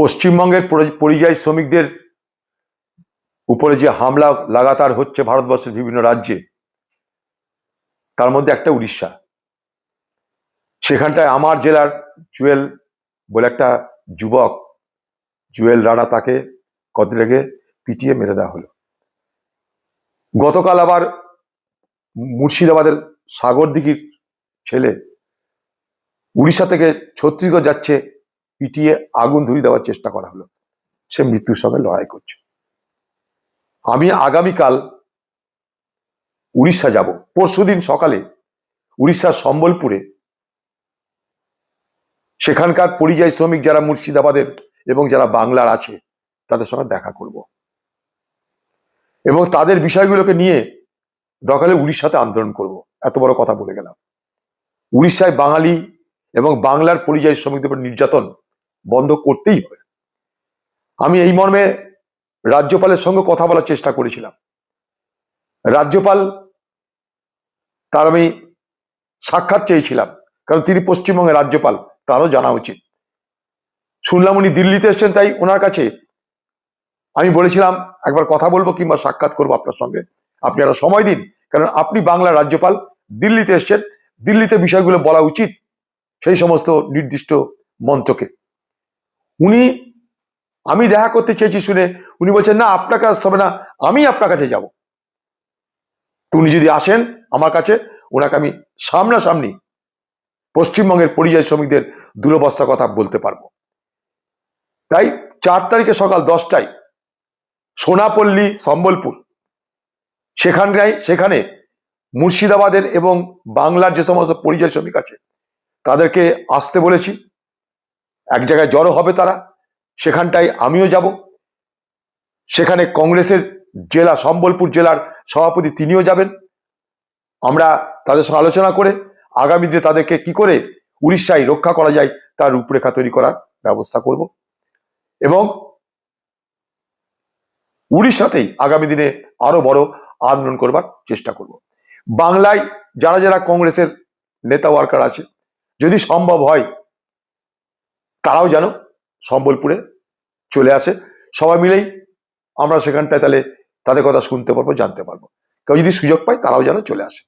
পশ্চিমবঙ্গের পরিযায়ী শ্রমিকদের উপরে যে হামলা লাগাতার হচ্ছে ভারতবর্ষের বিভিন্ন রাজ্যে, তার মধ্যে একটা উড়িষ্যা। সেখানটায় আমার জেলার জুয়েল বলে একটা যুবক, জুয়েল রানা, তাকে কদিন আগে পিটিয়ে মেরে দেওয়া হলো। গতকাল আবার মুর্শিদাবাদের সাগরদিঘির ছেলে উড়িষ্যা থেকে ছত্তিশগড় যাচ্ছে, পিটিয়ে আগুন ধরিয়ে দেওয়ার চেষ্টা করা হলো। সে মৃত্যুর সঙ্গে লড়াই করছে। আমি আগামীকাল উড়িষ্যা যাব। পরশুদিন সকালে উড়িষ্যার সম্বলপুরে সেখানকার পরিযায়ী শ্রমিক যারা মুর্শিদাবাদের এবং যারা বাংলার আছে তাদের সঙ্গে দেখা করব এবং তাদের বিষয়গুলোকে নিয়ে দরকারে উড়িষ্যাতে আন্দোলন করব। এত বড় কথা বলে গেলাম। উড়িষ্যায় বাঙালি এবং বাংলার পরিযায়ী শ্রমিকদের উপর নির্যাতন বন্ধ করতেই হবে। আমি এই মর্মে রাজ্যপালের সঙ্গে কথা বলার চেষ্টা করেছিলাম। রাজ্যপাল, তার আমি সাক্ষাৎ চেয়েছিলাম, কারণ তিনি পশ্চিমবঙ্গের রাজ্যপাল, তারও জানা উচিত। শুনলাম উনি দিল্লিতে এসছেন, তাই ওনার কাছে আমি বলেছিলাম একবার কথা বলবো কিংবা সাক্ষাৎ করবো আপনার সঙ্গে, আপনি একটা সময় দিন, কারণ আপনি বাংলার রাজ্যপাল, দিল্লিতে এসছেন, দিল্লিতে বিষয়গুলো বলা উচিত সেই সমস্ত নির্দিষ্ট মন্ত্রকে। উনি, আমি দেখা করতে চেয়েছি শুনে উনি বলছেন না, আপনার কাছে হবে না, আমি আপনার কাছে যাব। তো উনি যদি আসেন আমার কাছে, ওনাকে আমি সামনাসামনি পশ্চিমবঙ্গের পরিযায়ী শ্রমিকদের দুরবস্থার কথা বলতে পারবো। তাই 4 তারিখে সকাল 10টায় সোনাপল্লী, সম্বলপুর, সেখানে মুর্শিদাবাদের এবং বাংলার যে সমস্ত পরিযায়ী শ্রমিক আছে তাদেরকে আসতে বলেছি। এক জায়গায় জড়ো হবে তারা, সেখানটায় আমিও যাব। সেখানে কংগ্রেসের জেলা, সম্বলপুর জেলার সভাপতি তিনিও যাবেন। আমরা তাদের সঙ্গে আলোচনা করে আগামী দিনে তাদেরকে কি করে উড়িষ্যায় রক্ষা করা যায় তার রূপরেখা তৈরি করার ব্যবস্থা করব এবং উড়িষ্যাতেই আগামী দিনে আরো বড় আন্দোলন করবার চেষ্টা করব। বাংলায় যারা যারা কংগ্রেসের নেতা ওয়ার্কার আছে, যদি সম্ভব হয় তারাও যেন সম্বলপুরে চলে আসে। সবাই মিলেই আমরা সেখানটায় তাহলে তাদের কথা শুনতে পারবো, জানতে পারবো। কেউ যদি সুযোগ পায় তারাও যেন চলে আসে।